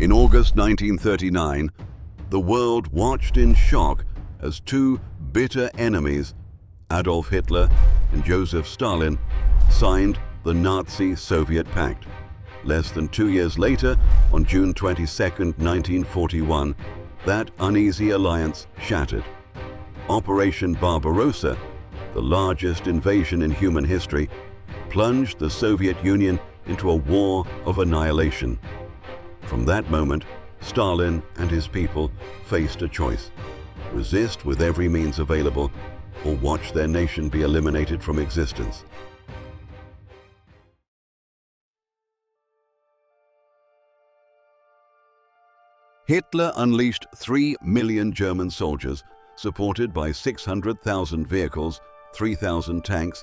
In August 1939, the world watched in shock as two bitter enemies, Adolf Hitler and Joseph Stalin, signed the Nazi-Soviet Pact. Less than 2 years later, on June 22, 1941, that uneasy alliance shattered. Operation Barbarossa, the largest invasion in human history, plunged the Soviet Union into a war of annihilation. From that moment, Stalin and his people faced a choice: resist with every means available, or watch their nation be eliminated from existence. Hitler unleashed 3 million German soldiers, supported by 600,000 vehicles, 3,000 tanks,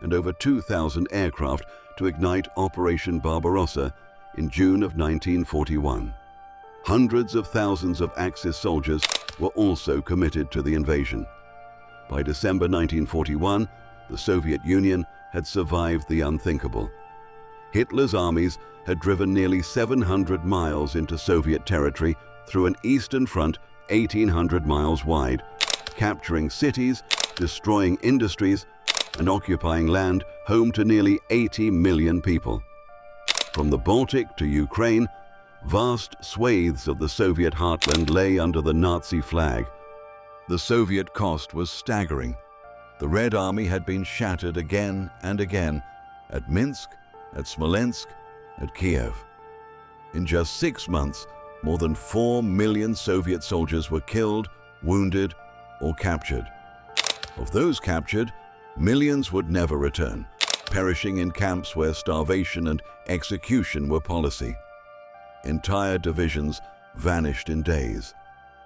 and over 2,000 aircraft, to ignite Operation Barbarossa in June of 1941. Hundreds of thousands of Axis soldiers were also committed to the invasion. By December 1941, the Soviet Union had survived the unthinkable. Hitler's armies had driven nearly 700 miles into Soviet territory through an eastern front 1,800 miles wide, capturing cities, destroying industries, and occupying land home to nearly 80 million people. From the Baltic to Ukraine, vast swathes of the Soviet heartland lay under the Nazi flag. The Soviet cost was staggering. The Red Army had been shattered again and again at Minsk, at Smolensk, at Kiev. In just 6 months, more than 4 million Soviet soldiers were killed, wounded, or captured. Of those captured, millions would never return, perishing in camps where starvation and execution were policy. Entire divisions vanished in days.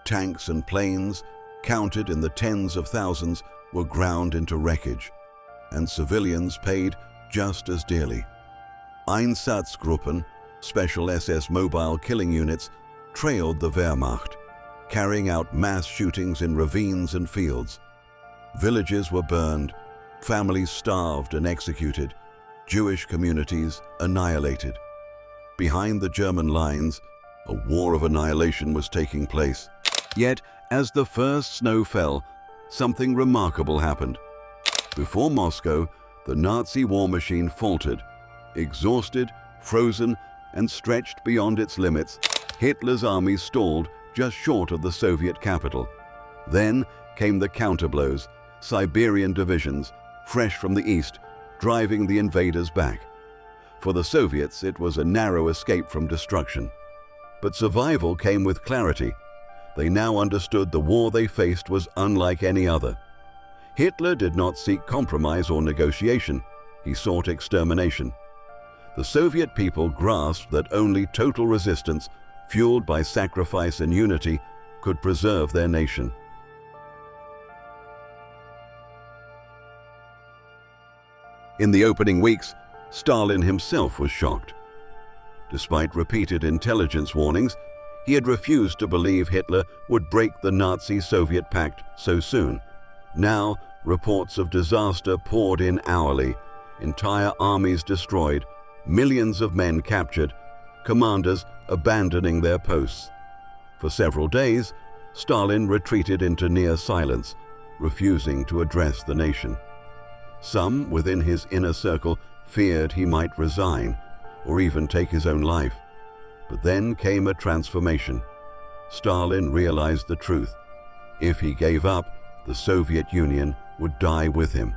Tanks and planes, counted in the tens of thousands, were ground into wreckage, and civilians paid just as dearly. Einsatzgruppen, special SS mobile killing units, trailed the Wehrmacht, carrying out mass shootings in ravines and fields. Villages were burned, families starved and executed, Jewish communities annihilated. Behind the German lines, a war of annihilation was taking place. Yet, as the first snow fell, something remarkable happened. Before Moscow, the Nazi war machine faltered. Exhausted, frozen, and stretched beyond its limits, Hitler's army stalled just short of the Soviet capital. Then came the counterblows, Siberian divisions, fresh from the east, driving the invaders back. For the Soviets, it was a narrow escape from destruction. But survival came with clarity. They now understood the war they faced was unlike any other. Hitler did not seek compromise or negotiation. He sought extermination. The Soviet people grasped that only total resistance, fueled by sacrifice and unity, could preserve their nation. In the opening weeks, Stalin himself was shocked. Despite repeated intelligence warnings, he had refused to believe Hitler would break the Nazi-Soviet pact so soon. Now, reports of disaster poured in hourly, entire armies destroyed, millions of men captured, commanders abandoning their posts. For several days, Stalin retreated into near silence, refusing to address the nation. Some within his inner circle feared he might resign or even take his own life. But then came a transformation. Stalin realized the truth. If he gave up, the Soviet Union would die with him.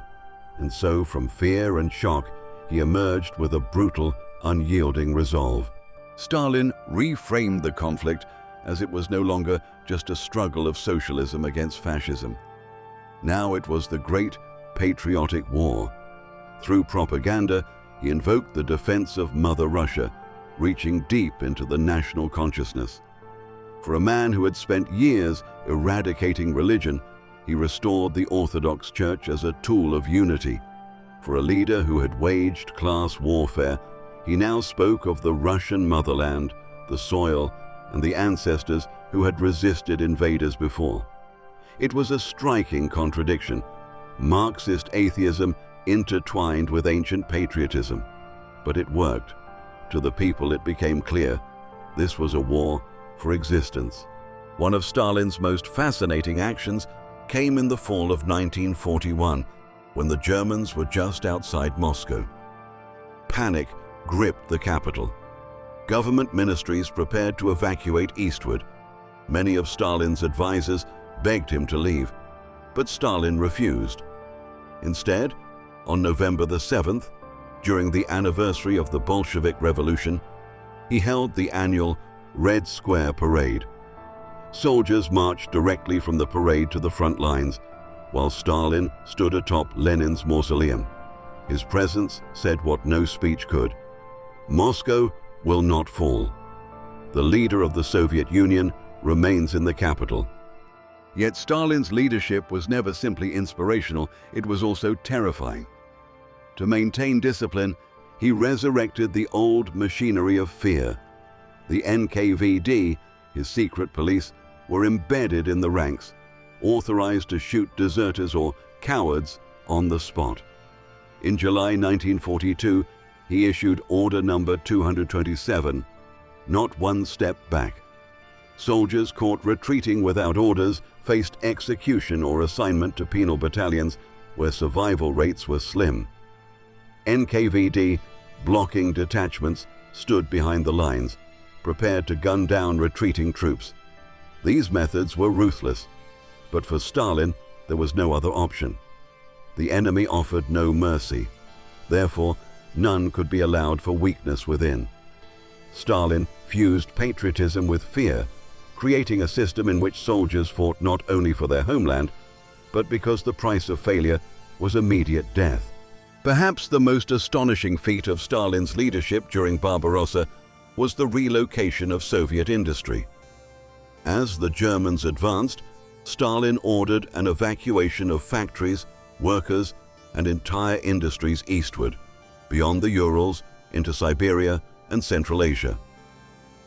And so, from fear and shock, he emerged with a brutal, unyielding resolve. Stalin reframed the conflict as it was no longer just a struggle of socialism against fascism. Now it was the great patriotic war. Through propaganda, he invoked the defense of Mother Russia, reaching deep into the national consciousness. For a man who had spent years eradicating religion, he restored the Orthodox Church as a tool of unity. For a leader who had waged class warfare, he now spoke of the Russian motherland, the soil, and the ancestors who had resisted invaders before. It was a striking contradiction. Marxist atheism intertwined with ancient patriotism. But it worked. To the people it became clear, This was a war for existence. One of Stalin's most fascinating actions came in the fall of 1941, when the Germans were just outside Moscow. Panic gripped the capital. Government ministries prepared to evacuate eastward. Many of Stalin's advisors begged him to leave, but Stalin refused. Instead, on November the 7th, during the anniversary of the Bolshevik Revolution, he held the annual Red Square Parade. Soldiers marched directly from the parade to the front lines, while Stalin stood atop Lenin's mausoleum. His presence said what no speech could: Moscow will not fall. The leader of the Soviet Union remains in the capital. Yet Stalin's leadership was never simply inspirational, it was also terrifying. To maintain discipline, he resurrected the old machinery of fear. The NKVD, his secret police, were embedded in the ranks, authorized to shoot deserters or cowards on the spot. In July 1942, he issued Order Number 227, not one step back. Soldiers caught retreating without orders faced execution or assignment to penal battalions where survival rates were slim. NKVD, blocking detachments, stood behind the lines, prepared to gun down retreating troops. These methods were ruthless, but for Stalin there was no other option. The enemy offered no mercy. Therefore, none could be allowed for weakness within. Stalin fused patriotism with fear, creating a system in which soldiers fought not only for their homeland, but because the price of failure was immediate death. Perhaps the most astonishing feat of Stalin's leadership during Barbarossa was the relocation of Soviet industry. As the Germans advanced, Stalin ordered an evacuation of factories, workers, and entire industries eastward, beyond the Urals, into Siberia and Central Asia.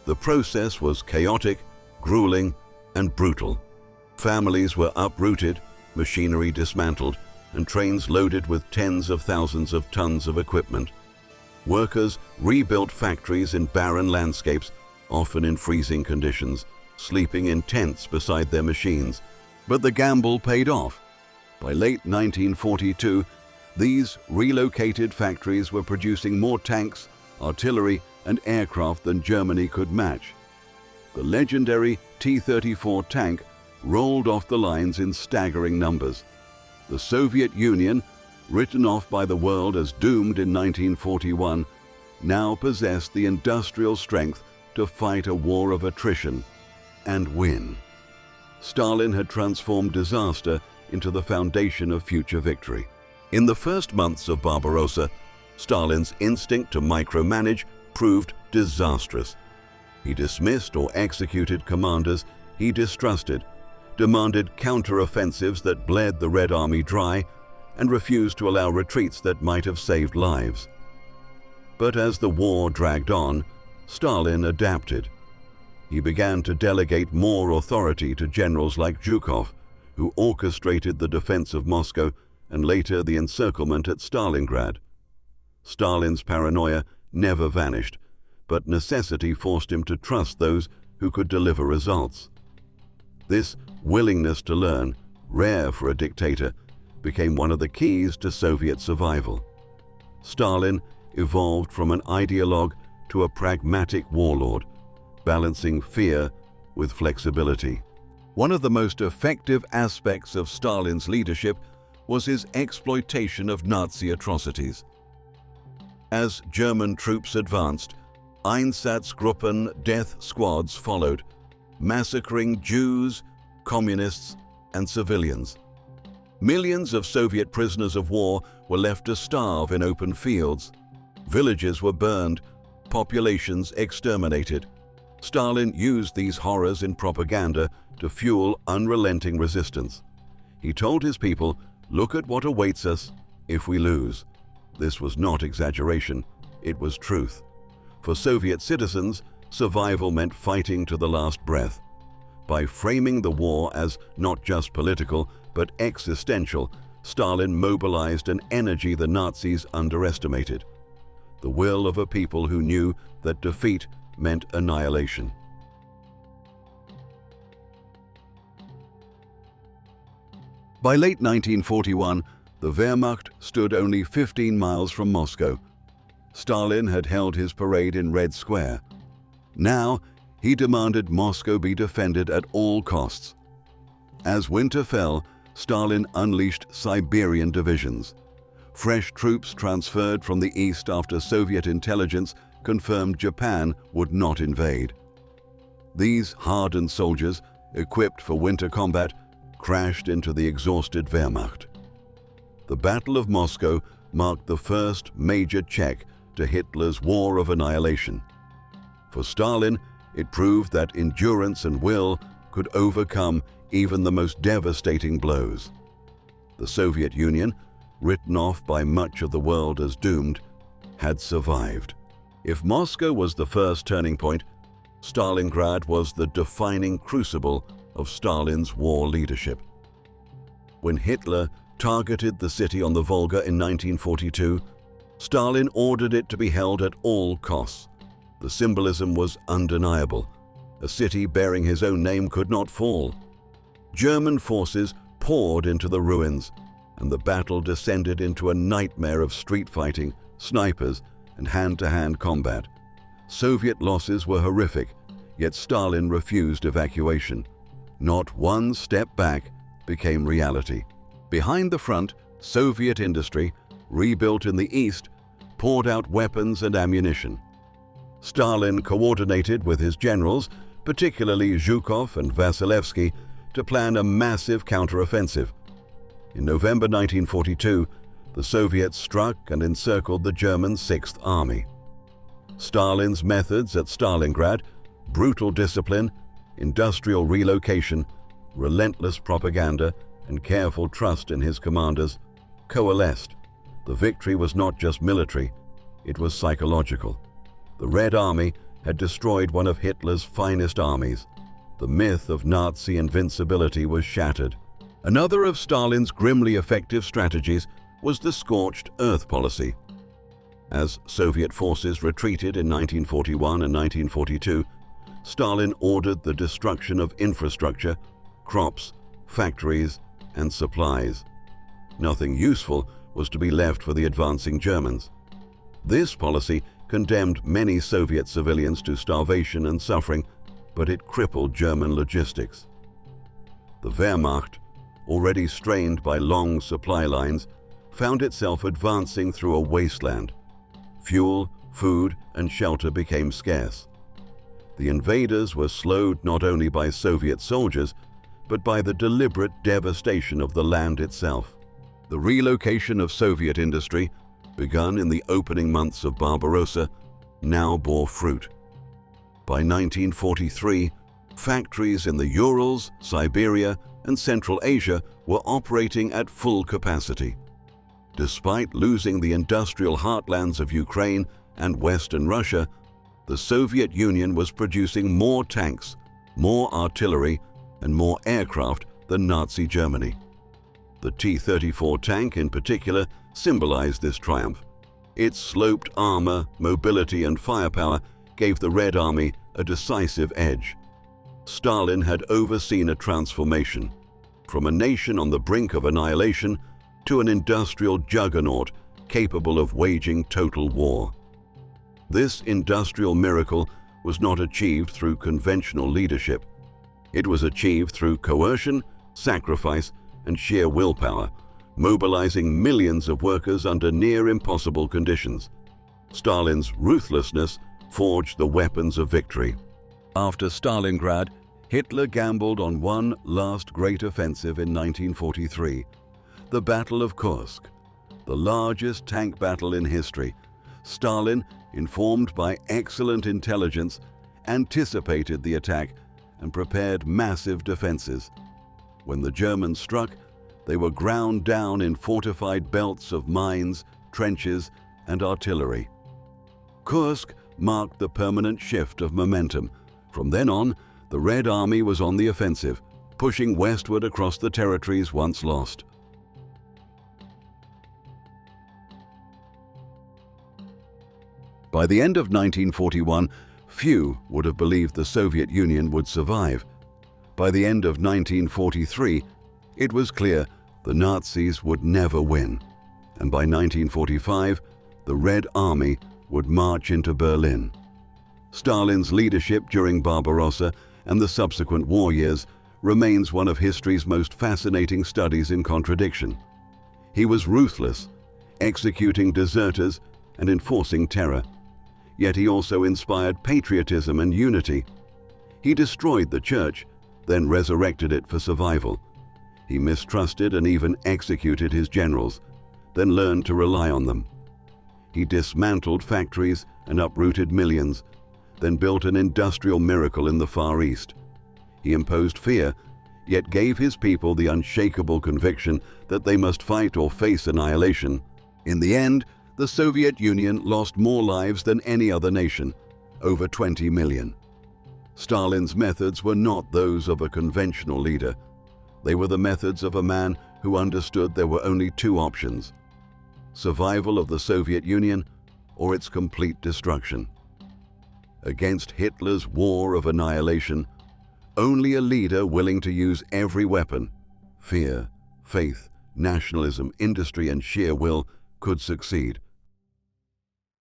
The process was chaotic, grueling, and brutal. Families were uprooted, machinery dismantled, and trains loaded with tens of thousands of tons of equipment. Workers rebuilt factories in barren landscapes, often in freezing conditions, sleeping in tents beside their machines. But the gamble paid off. By late 1942, these relocated factories were producing more tanks, artillery, and aircraft than Germany could match. The legendary T-34 tank rolled off the lines in staggering numbers. The Soviet Union, written off by the world as doomed in 1941, now possessed the industrial strength to fight a war of attrition and win. Stalin had transformed disaster into the foundation of future victory. In the first months of Barbarossa, Stalin's instinct to micromanage proved disastrous. He dismissed or executed commanders he distrusted, demanded counteroffensives that bled the Red Army dry, and refused to allow retreats that might have saved lives. But as the war dragged on, Stalin adapted. He began to delegate more authority to generals like Zhukov, who orchestrated the defense of Moscow and later the encirclement at Stalingrad. Stalin's paranoia never vanished, but necessity forced him to trust those who could deliver results. This willingness to learn, rare for a dictator, became one of the keys to Soviet survival. Stalin evolved from an ideologue to a pragmatic warlord, balancing fear with flexibility. One of the most effective aspects of Stalin's leadership was his exploitation of Nazi atrocities. As German troops advanced, Einsatzgruppen death squads followed, massacring Jews, communists, and civilians. Millions of Soviet prisoners of war were left to starve in open fields. Villages were burned, populations exterminated. Stalin used these horrors in propaganda to fuel unrelenting resistance. He told his people, "Look at what awaits us if we lose." This was not exaggeration, it was truth. For Soviet citizens, survival meant fighting to the last breath. By framing the war as not just political, but existential, Stalin mobilized an energy the Nazis underestimated. The will of a people who knew that defeat meant annihilation. By late 1941, the Wehrmacht stood only 15 miles from Moscow. Stalin had held his parade in Red Square. Now, he demanded Moscow be defended at all costs. As winter fell, Stalin unleashed Siberian divisions. Fresh troops transferred from the east after Soviet intelligence confirmed Japan would not invade. These hardened soldiers, equipped for winter combat, crashed into the exhausted Wehrmacht. The Battle of Moscow marked the first major check to Hitler's war of annihilation. For Stalin, it proved that endurance and will could overcome even the most devastating blows. The Soviet Union, written off by much of the world as doomed, had survived. If Moscow was the first turning point, Stalingrad was the defining crucible of Stalin's war leadership. When Hitler targeted the city on the Volga in 1942, Stalin ordered it to be held at all costs. The symbolism was undeniable. A city bearing his own name could not fall. German forces poured into the ruins, and the battle descended into a nightmare of street fighting, snipers, and hand-to-hand combat. Soviet losses were horrific, yet Stalin refused evacuation. Not one step back became reality. Behind the front, Soviet industry, rebuilt in the east, poured out weapons and ammunition. Stalin coordinated with his generals, particularly Zhukov and Vasilevsky, to plan a massive counteroffensive. In November 1942, the Soviets struck and encircled the German Sixth Army. Stalin's methods at Stalingrad, brutal discipline, industrial relocation, relentless propaganda, and careful trust in his commanders, coalesced. The victory was not just military, it was psychological. The Red Army had destroyed one of Hitler's finest armies. The myth of Nazi invincibility was shattered. Another of Stalin's grimly effective strategies was the scorched earth policy. As Soviet forces retreated in 1941 and 1942, Stalin ordered the destruction of infrastructure, crops, factories, and supplies. Nothing useful was to be left for the advancing Germans. This policy condemned many Soviet civilians to starvation and suffering, but it crippled German logistics. The Wehrmacht, already strained by long supply lines, found itself advancing through a wasteland. Fuel, food, and shelter became scarce. The invaders were slowed not only by Soviet soldiers, but by the deliberate devastation of the land itself. The relocation of Soviet industry, begun in the opening months of Barbarossa, now bore fruit. By 1943, factories in the Urals, Siberia, and Central Asia were operating at full capacity. Despite losing the industrial heartlands of Ukraine and Western Russia, the Soviet Union was producing more tanks, more artillery, and more aircraft than Nazi Germany. The T-34 tank in particular symbolized this triumph. Its sloped armor, mobility, and firepower gave the Red Army a decisive edge. Stalin had overseen a transformation, from a nation on the brink of annihilation to an industrial juggernaut capable of waging total war. This industrial miracle was not achieved through conventional leadership. It was achieved through coercion, sacrifice, and sheer willpower, mobilizing millions of workers under near impossible conditions. Stalin's ruthlessness forged the weapons of victory. After Stalingrad, Hitler gambled on one last great offensive in 1943, the Battle of Kursk, the largest tank battle in history. Stalin, informed by excellent intelligence, anticipated the attack and prepared massive defenses. When the Germans struck, they were ground down in fortified belts of mines, trenches, and artillery. Kursk marked the permanent shift of momentum. From then on, the Red Army was on the offensive, pushing westward across the territories once lost. By the end of 1941, Few would have believed the Soviet Union would survive. By the end of 1943, it was clear the Nazis would never win, and by 1945, the Red Army would march into Berlin. Stalin's leadership during Barbarossa and the subsequent war years remains one of history's most fascinating studies in contradiction. He was ruthless, executing deserters and enforcing terror. Yet he also inspired patriotism and unity. He destroyed the church, then resurrected it for survival. He mistrusted and even executed his generals, then learned to rely on them. He dismantled factories and uprooted millions, then built an industrial miracle in the Far East. He imposed fear, yet gave his people the unshakable conviction that they must fight or face annihilation. In the end, the Soviet Union lost more lives than any other nation, over 20 million. Stalin's methods were not those of a conventional leader. They were the methods of a man who understood there were only two options: survival of the Soviet Union or its complete destruction. Against Hitler's war of annihilation, only a leader willing to use every weapon, fear, faith, nationalism, industry, and sheer will, could succeed.